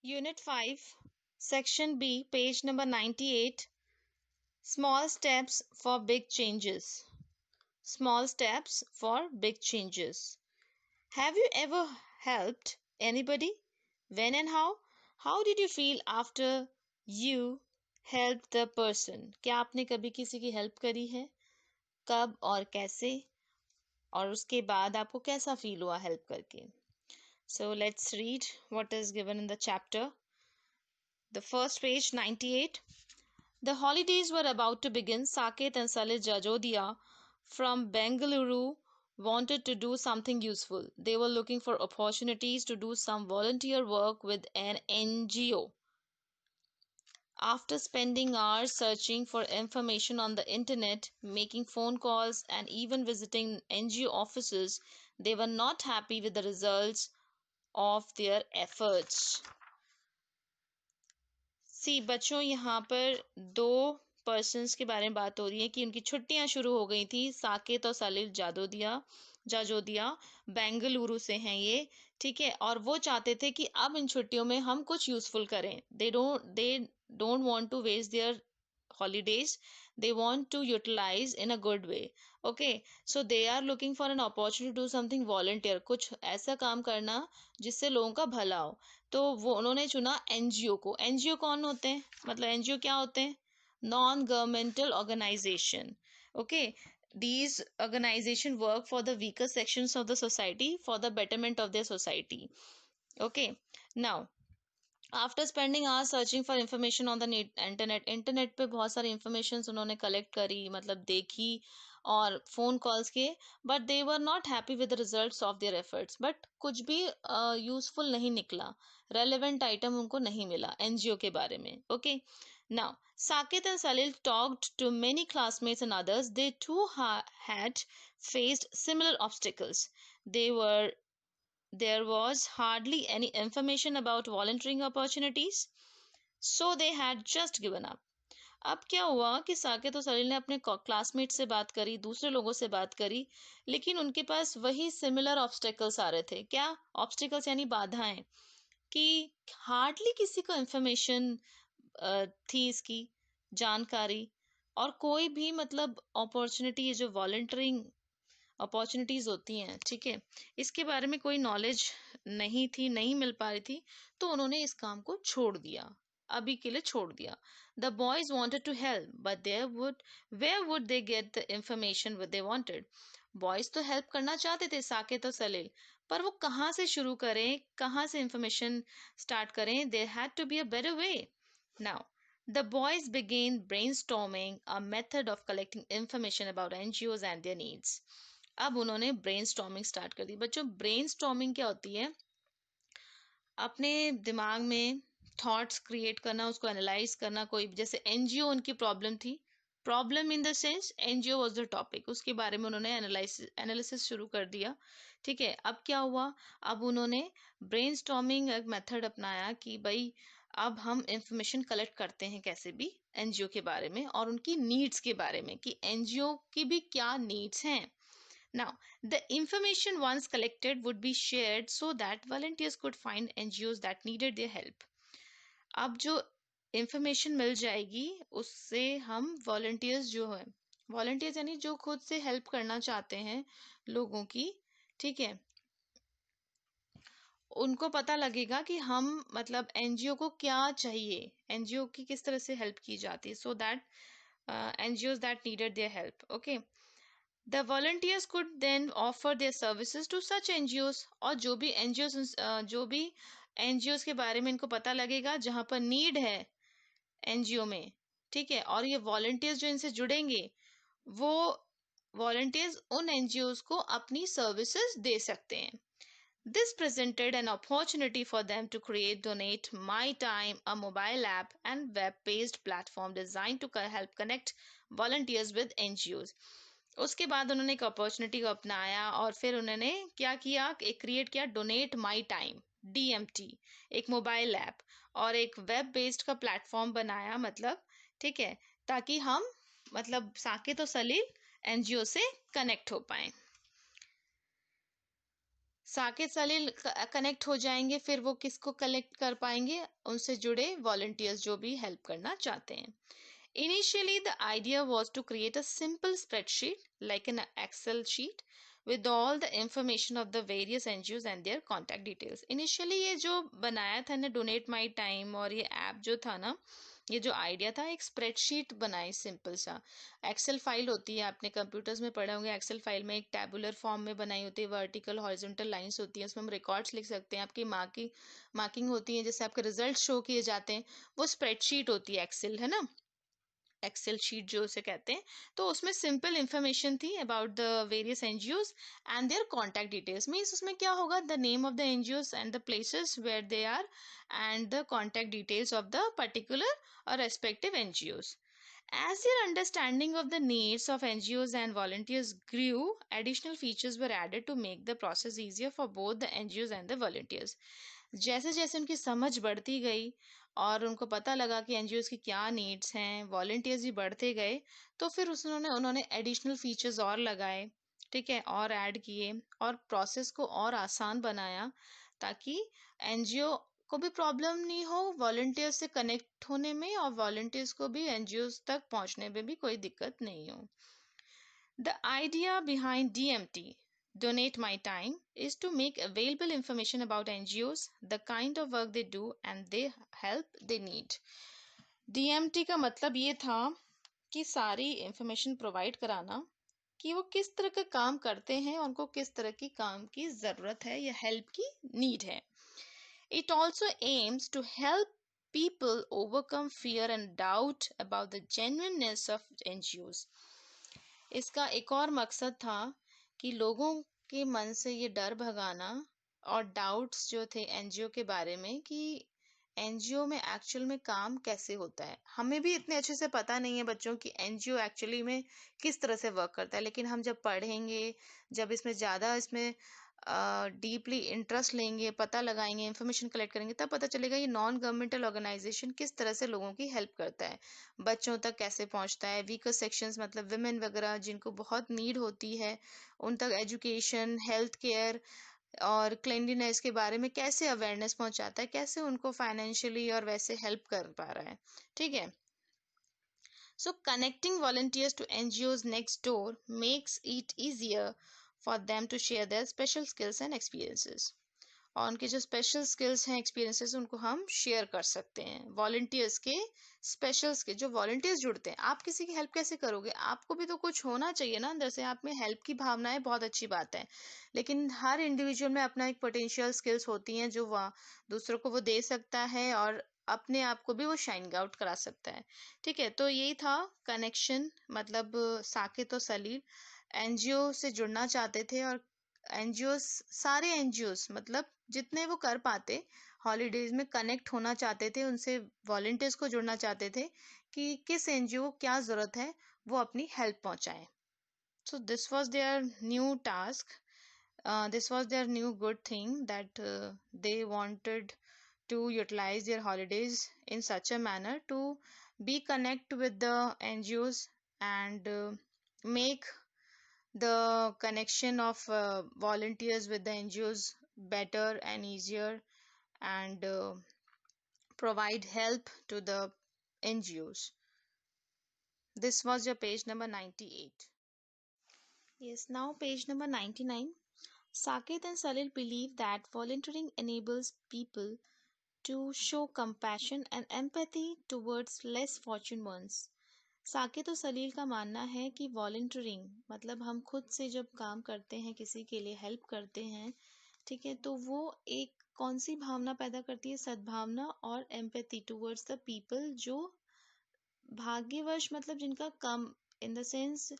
Unit 5, Section B, page number 98. Small steps for big changes. Small steps for big changes. Have you ever helped anybody? When and how? How did you feel after you helped the person? क्या आपने कभी किसी की help करी है? कब और कैसे? और उसके बाद आपको कैसा फील हुआ हेल्प करके? So let's read what is given in the chapter. The first page, 98. The holidays were about to begin. Saket and Salil Jajodia from Bengaluru wanted to do something useful. They were looking for opportunities to do some volunteer work with an NGO. After spending hours searching for information on the internet, making phone calls, and even visiting NGO offices, they were not happy with the results of their efforts. सी बच्चों यहाँ पर दो persons के बारे में बात हो रही है कि उनकी छुट्टियां शुरू हो गई थी। साकेत और सलील जाजोदिया बेंगलुरु से हैं ये, ठीक है। और वो चाहते थे कि अब इन छुट्टियों में हम कुछ यूजफुल करें। They don't want to waste their holidays. They want to utilize in a good way. Okay, so they are looking for an opportunity to do something volunteer, कुछ ऐसा काम करना जिससे लोगों का भला हो। तो वो उन्होंने चुना एनजीओ को। एनजीओ कौन होते हैं, मतलब एनजीओ क्या होते हैं? Non governmental organisation. Okay, these organization work for the weaker sections of the society for the betterment of their society. Okay, now after spending hours searching for information on the internet पे बहुत सारी information उन्होंने collect करी, मतलब देखी और phone calls किए, but they were not happy with the results of their efforts. But कुछ भी यूजफुल नहीं निकला, रेलेवेंट आइटम उनको नहीं मिला एनजीओ के बारे में। Okay, now Sakit and Salil talked to many classmates and others. They too had faced similar obstacles. There was hardly any information about volunteering opportunities, so they had just given up. अब क्या हुआ कि साकित और सलील ने अपने क्लासमेट से बात करी, दूसरे लोगों से बात करी, लेकिन उनके पास वही सिमिलर ऑब्स्टेकल्स आ रहे थे। क्या ऑब्स्टेकल्स? यानी बाधाएं, कि हार्डली किसी को इंफॉर्मेशन थी, इसकी जानकारी, और कोई भी मतलब अपॉर्चुनिटी, जो वॉलंटियरिंग अपॉर्चुनिटीज होती हैं, ठीक है, इसके बारे में कोई नॉलेज नहीं थी, नहीं मिल पा रही थी, तो उन्होंने इस काम को छोड़ दिया, अभी के लिए छोड़ दिया। The boys wanted to help but where would they get the information what they wanted? Boys तो हेल्प करना चाहते थे, साकेत और सलील, पर वो कहाँ से शुरू करें, कहाँ से इंफॉर्मेशन स्टार्ट करें? There had to be a better way. Now the boys began brainstorming a method of collecting information about NGOs and their needs. अब उन्होंने ब्रेनस्टॉर्मिंग स्टार्ट कर दी। बच्चों, ब्रेनस्टॉर्मिंग क्या होती है? अपने दिमाग में थॉट्स क्रिएट करना, उसको एनालाइज करना। कोई जैसे एनजीओ, उनकी प्रॉब्लम थी, problem in the sense NGO was the topic, उसके बारे में उन्होंने एनालिसिस शुरू कर दिया, ठीक है। अब क्या हुआ? अब उन्होंने ब्रेनस्टॉर्मिंग एक मेथड अपनाया कि भाई अब हम इंफॉर्मेशन कलेक्ट करते हैं कैसे भी एनजीओ के बारे में और उनकी नीड्स के बारे में, कि एनजीओ की भी क्या नीड्स हैं। Now, the information once collected would be shared so that volunteers could find NGOs that needed their help. अब जो इंफॉर्मेशन मिल जाएगी उससे हम वॉलंटियर्स जो है, वॉलंटियर्स यानी जो खुद से हेल्प करना चाहते हैं लोगों की, ठीक है, उनको पता लगेगा कि हम मतलब एनजीओ को क्या चाहिए, एनजीओ की किस तरह से हेल्प की जाती है, so that NGOs that needed their help. Okay. The volunteers could then offer their services to such NGOs. और जो भी NGOs के बारे में इनको पता लगेगा जहां पर नीड है एनजीओ में, ठीक है, और ये वॉलंटियर्स जो इनसे जुड़ेंगे, वो वॉलंटियर्स उन एनजीओs को अपनी सर्विसेज दे सकते हैं। This presented an opportunity for them to create Donate My Time, a mobile app and web-based platform designed to help connect volunteers with NGOs. उसके बाद उन्होंने एक अपॉर्चुनिटी को अपनाया और फिर उन्होंने क्या किया, एक क्रिएट किया डोनेट माई टाइम, DMT, एक मोबाइल ऐप और एक वेब बेस्ड का प्लेटफॉर्म बनाया, मतलब, ठीक है, ताकि हम मतलब साकित और सलील एनजीओ से कनेक्ट हो पाए। साकिब सलील कनेक्ट हो जाएंगे, फिर वो किसको कलेक्ट कर पाएंगे? उनसे जुड़े वॉलंटियर्स जो भी हेल्प करना चाहते हैं। Initially, the idea was to create a simple spreadsheet like an Excel sheet with all the information of the various NGOs and their contact details. Initially ये जो बनाया था ना डोनेट माई टाइम और ये ऐप जो था ना, ये जो आइडिया था, एक स्प्रेडशीट बनाई सिंपल सा। एक्सेल फाइल होती है, आपने कंप्यूटर्स में पढ़े होंगे, एक्सेल फाइल में एक टैबुलर फॉर्म में बनाई होती है, वर्टिकल हॉरिजॉन्टल लाइंस होती है, उसमें हम रिकॉर्ड्स लिख सकते हैं, आपकी मार्किंग होती है, जैसे आपके रिजल्ट शो किए जाते हैं, वो स्प्रेडशीट होती है एक्सेल, है ना, एक्सेल शीट जो उसे कहते हैं। तो उसमें सिंपल इंफॉर्मेशन थी about the various NGOs and their contact details. Means उसमें क्या होगा, the name of the NGOs and the places where they are and the contact details of the particular और respective NGOs. As their understanding of the needs of NGOs and volunteers grew, additional features were added to make the process easier for both the NGOs and the volunteers. जैसे जैसे उनकी समझ बढ़ती गई और उनको पता लगा कि एनजीओज की क्या नीड्स हैं, वॉलंटियर्स भी बढ़ते गए, तो फिर उन्होंने उन्होंने एडिशनल फीचर्स और लगाए, ठीक है, और ऐड किए और प्रोसेस को और आसान बनाया, ताकि एनजीओ को भी प्रॉब्लम नहीं हो वॉलंटियर्स से कनेक्ट होने में, और वॉलंटियर्स को भी एनजीओज तक पहुंचने में भी कोई दिक्कत नहीं हो। The idea behind DMT, Donate My Time, is to make available information about NGOs, the kind of work they do, and the help they need. DMT का मतलब ये था कि सारी इंफॉर्मेशन प्रोवाइड कराना कि वो किस तरह का काम करते हैं, उनको किस तरह की काम की ज़रूरत है या हेल्प की नीड है। It also aims to help people overcome fear and doubt about the genuineness of NGOs. इसका एक और मकसद था कि लोगों के मन से ये डर भगाना और डाउट्स जो थे एनजीओ के बारे में कि एनजीओ में एक्चुअल में काम कैसे होता है। हमें भी इतने अच्छे से पता नहीं है बच्चों की एनजीओ एक्चुअली में किस तरह से वर्क करता है, लेकिन हम जब पढ़ेंगे, जब इसमें ज़्यादा इसमें डीपली इंटरेस्ट लेंगे, पता लगाएंगे, इंफॉर्मेशन कलेक्ट करेंगे, तब पता चलेगा ये नॉन गवर्नमेंटल ऑर्गेनाइजेशन किस तरह से लोगों की हेल्प करता है, बच्चों तक कैसे पहुंचता है, वीकर सेक्शंस मतलब विमेन वगैरह जिनको बहुत नीड होती है, उन तक एजुकेशन, हेल्थ केयर और क्लेanलीनेस के बारे में कैसे अवेयरनेस पहुंचाता है, कैसे उनको फाइनेंशियली और वैसे हेल्प कर पा रहा है, ठीक है। So connecting volunteers to NGOs next door makes it easier for them to share their special skills and experiences. और उनके जो स्पेशल स्किल्स हैं, एक्सपीरियंसेस, उनको हम शेयर कर सकते हैं। वॉलंटियर्स के स्पेशल स्किल, जो वॉलंटियर्स जुड़ते हैं, आप किसी की हेल्प कैसे करोगे? आपको भी तो कुछ होना चाहिए ना अंदर से। आप में हेल्प की भावना है, बहुत अच्छी बात है, लेकिन हर इंडिविजुअल में अपना एक पोटेंशियल स्किल्स होती हैं जो वह दूसरों को वो दे सकता है और अपने आप को भी वो शाइन आउट करा सकता है, ठीक है। तो यही था कनेक्शन, मतलब साकिब और सलील एनजीओ से जुड़ना चाहते थे, और एनजीओ, सारे एनजीओ मतलब जितने वो कर पाते हॉलीडेज में कनेक्ट होना चाहते थे, उनसे वॉलंटियर्स को जुड़ना चाहते थे कि किस एनजीओ को क्या जरूरत है, वो अपनी हेल्प पहुंचाए। सो this was their new task, this was their new good thing that they wanted to utilize their holidays in such a manner to be connect with the NGOs and make the connection of volunteers with the NGOs better and easier, and provide help to the NGOs. This was your page number 98. Yes, now page number 99. Saket and Salil believe that volunteering enables people to show compassion and empathy towards less fortunate ones. Saqib और सलील का मानना है कि volunteering मतलब हम खुद से जब काम करते हैं, किसी के लिए हेल्प करते हैं, ठीक है, तो वो एक कौन सी भावना पैदा करती है? सद्भावना और एम्पैथी टुवर्ड्स द पीपल जो भाग्यवश, मतलब जिनका कम, इन द सेंस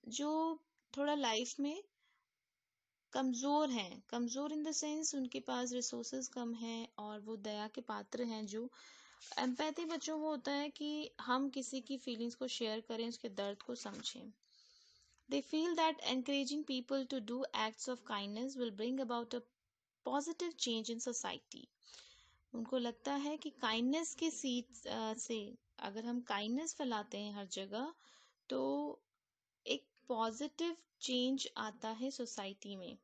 जो थोड़ा लाइफ में कमज़ोर हैं, कमज़ोर इन द सेंस उनके पास रिसोर्सेज कम हैं और वो दया के पात्र हैं। जो एम्पैथी बच्चों वो होता है कि हम किसी की फीलिंग्स को शेयर करें, उसके दर्द को समझें। They feel that encouraging people to do acts of kindness will bring about a positive change in society. उनको लगता है कि काइंडनेस की सीट से अगर हम काइंडनेस फैलाते हैं हर जगह, तो एक पॉजिटिव चेंज आता है सोसाइटी में।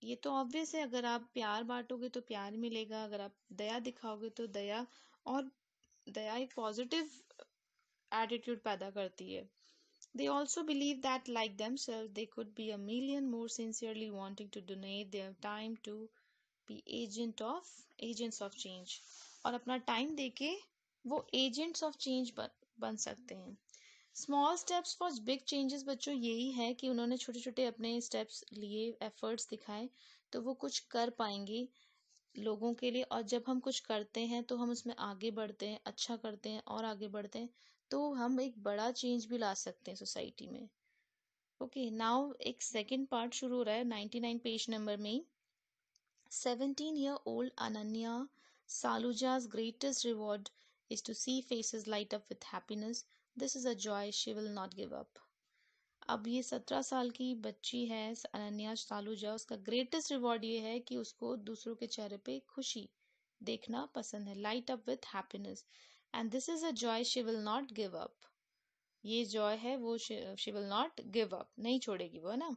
ये तो ऑब्वियस है, अगर आप प्यार बांटोगे तो प्यार मिलेगा, अगर आप दया दिखाओगे तो दया, और दया एक पॉजिटिव एटीट्यूड पैदा करती है. They also believe that, like themselves, they could be a million more sincerely wanting to donate their time to be agents of change. और अपना टाइम देके वो agents of change बन सकते हैं. Small steps for big changes बच्चों यही है कि उन्होंने छोटे छोटे अपने स्टेप्स लिए, एफर्ट्स दिखाए, तो वो कुछ कर पाएंगे लोगों के लिए. और जब हम कुछ करते हैं तो हम उसमें आगे बढ़ते हैं, अच्छा करते हैं और आगे बढ़ते हैं, तो हम एक बड़ा चेंज भी ला सकते हैं सोसाइटी में. ओके, नाउ एक सेकंड पार्ट शुरू हो रहा है 99 पेज नंबर में. 17-year-old Ananya Saluja's greatest reward is to see faces light up with happiness. This is a joy she will not give up. अब ये 17 साल की बच्ची है अनन्या सालूजा, उसका ग्रेटेस्ट रिवॉर्ड ये है कि उसको दूसरों के चेहरे पे खुशी देखना पसंद है, light up with happiness. And this is a joy she will not give up. ये जॉय है वो she will not give up, नहीं छोड़ेगी वो, है ना.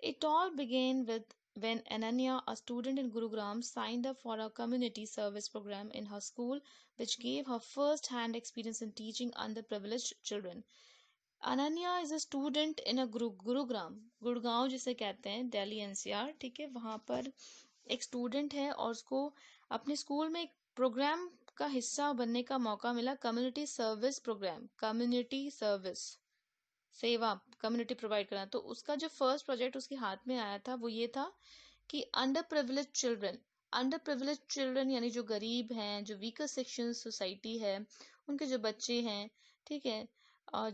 It all began with when Ananya, a student in Gurugram, signed up for a community service program in her school, which gave her first-hand experience in teaching underprivileged children. Ananya is a student in a Gurugram, Gurgaon जिसे कहते हैं, Delhi NCR, ठीक है. वहां पर एक student है और उसको अपने स्कूल में एक प्रोग्राम का हिस्सा बनने का मौका मिला, community service programme, community service, सेवा, कम्युनिटी प्रोवाइड करना. तो उसका जो फर्स्ट प्रोजेक्ट उसके हाथ में आया था वो ये था कि अंडर प्रिविलेज चिल्ड्रन यानी जो गरीब हैं, जो वीकर सेक्शन सोसाइटी है, उनके जो बच्चे हैं, ठीक है,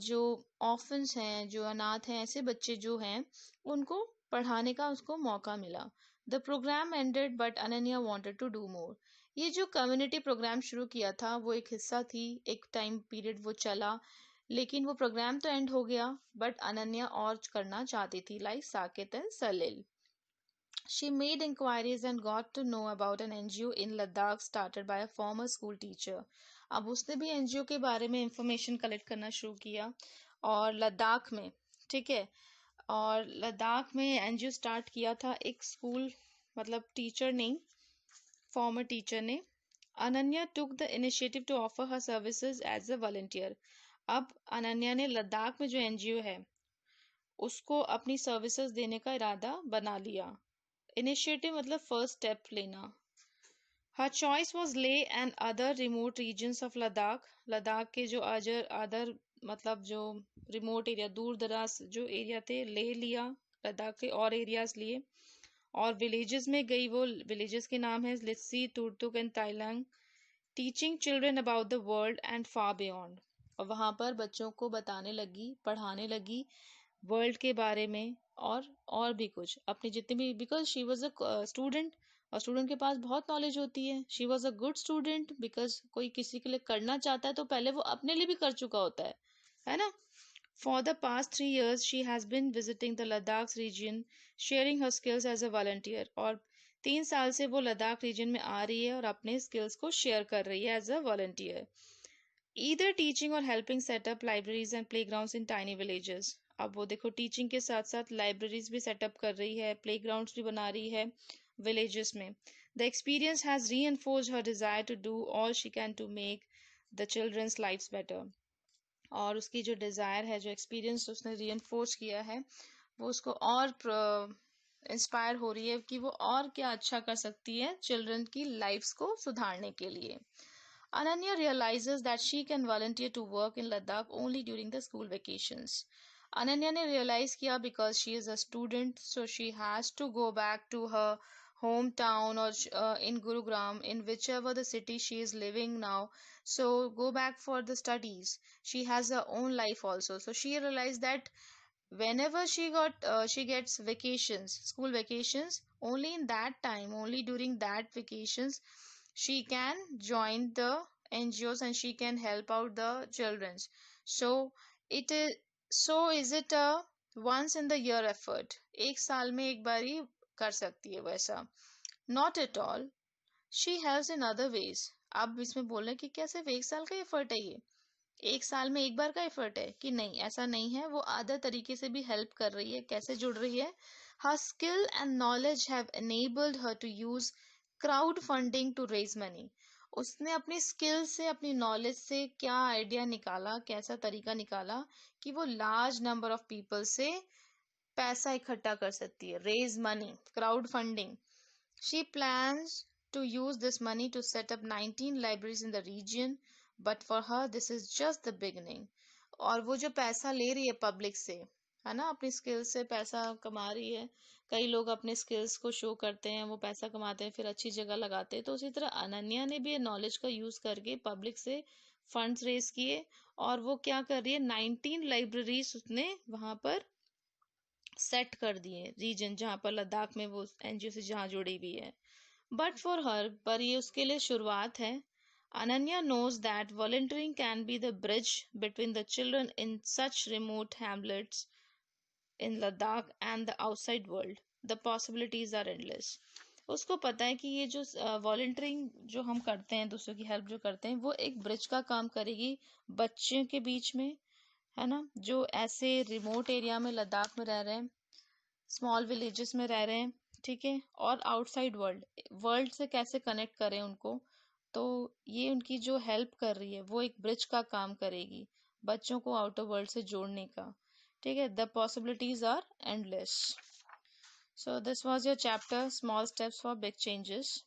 जो ऑर्फन्स हैं, जो अनाथ हैं, ऐसे बच्चे जो हैं, उनको पढ़ाने का उसको मौका मिला. The programme ended but Ananya wanted to do more. ये जो कम्युनिटी प्रोग्राम शुरू किया था वो एक हिस्सा थी, एक टाइम पीरियड वो चला, लेकिन वो प्रोग्राम तो एंड हो गया, बट अनन्या और करना चाहती थी, like Saket and Salil. She made inquiries and got to know about an NGO in Ladakh started by a former school teacher. अब उसने भी एनजीओ के बारे में इंफॉर्मेशन कलेक्ट करना शुरू किया, और लद्दाख में, ठीक है, और लद्दाख में एनजीओ स्टार्ट किया था एक स्कूल, मतलब टीचर नहीं, फॉर्मर टीचर ने. Ananya took the initiative to offer her services as a volunteer. अब अनन्या ने लद्दाख में जो एनजीओ है उसको अपनी सर्विसेज देने का इरादा बना लिया. इनिशिएटिव मतलब फर्स्ट स्टेप लेना. Her choice was Leh and other remote regions of Ladakh. Ladakh के जो अदर मतलब जो रिमोट एरिया, दूर दराज जो एरिया थे, ले लिया, लद्दाख के और एरियाज लिए. और विलेजेस में गई, वो विलेजेस के नाम है Lissi, Turtuk and Tailang. Teaching children about the world and far beyond. और वहां पर बच्चों को बताने लगी, पढ़ाने लगी वर्ल्ड के बारे में, और भी कुछ अपनी जितनी भी, because she was a student, और स्टूडेंट के पास बहुत नॉलेज होती है. She was a good student, because कोई किसी के लिए करना चाहता है तो पहले वो अपने लिए भी कर चुका होता है ना. For the past 3 years she has been visiting the Ladakh region, sharing her skills as a volunteer. और 3 साल से वो लद्दाख रीजन में आ रही है और अपने स्किल्स को शेयर कर रही है as a volunteer, either teaching और helping set up libraries and playgrounds in tiny villages. अब वो देखो, टीचिंग के साथ साथ लाइब्रेरीज भी सेटअप कर रही है, प्लेग्राउंड्स भी बना रही है विलेजेस में. The experience has reinforced her desire to do all she can to make the children's lifes better. और उसकी जो डिजायर है, जो एक्सपीरियंस उसने रीइंफोर्स किया है, वो उसको और इंस्पायर हो रही है कि वो और क्या अच्छा कर सकती है चिल्ड्रन की लाइफ्स को सुधारने के लिए. Ananya realizes that she can volunteer to work in Ladakh only during the school vacations. Ananya ने realize किया because she is a student, so she has to go back to her hometown or in Gurugram, in whichever the city she is living now. So go back for the studies. She has her own life also. So she realized that whenever she gets vacations, school vacations, only in that time, only during that vacations, she can join the NGOs and she can help out the children. So it is, so is it a once in the year effort? एक साल में एक बारी कर सकती है वैसा? Not at all. She helps in other ways. अब इसमें बोल रहे हैं कि क्या सिर्फ एक साल का एफर्ट है ये? एक साल में एक बार का एफर्ट है कि नहीं, ऐसा नहीं है, वो अदर तरीके से भी हेल्प कर रही है। कैसे जुड़ रही है? हर skill and knowledge have enabled her to use crowd funding to raise money. उसने अपनी स्किल से, अपनी नॉलेज से क्या आइडिया निकाला, कैसा तरीका निकाला कि वो लार्ज नंबर ऑफ पीपल से पैसा इकट्ठा कर सकती है। Raise money, crowdfunding. She plans to use this money to set up 19 libraries in the region, but for her this is just the beginning. और वो जो पैसा ले रही है पब्लिक से, है ना, अपनी स्किल्स से पैसा कमा रही है। कई लोग अपने स्किल्स को शो करते हैं, वो पैसा कमाते हैं, फिर अच्छी जगह लगाते हैं। तो उसी तरह अनन्या ने भी नॉलेज का यूज करके पब्लिक से फंड्स रेज किए, और वो क्या कर रही है, 19 लाइब्रेरीज उसने वहां पर सेट कर दिए, रीजन जहाँ पर लद्दाख में वो एनजीओ से जहाँ जुड़ी हुई है। बट फॉर हर, पर ये उसके लिए शुरुआत है। Ananya knows that volunteering can be the bridge between the children in such remote hamlets in Ladakh and the outside world. The possibilities are endless. उसको पता है कि ये जो वॉलंटियरिंग जो हम करते हैं, दूसरों की हेल्प जो करते हैं, वो एक ब्रिज का काम करेगी बच्चों के बीच में, है ना, जो ऐसे रिमोट एरिया में लद्दाख में रह रहे हैं, स्मॉल विलेजेस में रह रहे हैं, ठीक है, और आउटसाइड वर्ल्ड, वर्ल्ड से कैसे कनेक्ट करें उनको। तो ये उनकी जो हेल्प कर रही है वो एक ब्रिज का काम करेगी, बच्चों को आउटर वर्ल्ड से जोड़ने का। ठीक है, the possibilities are endless. So this was your chapter, small steps for big changes.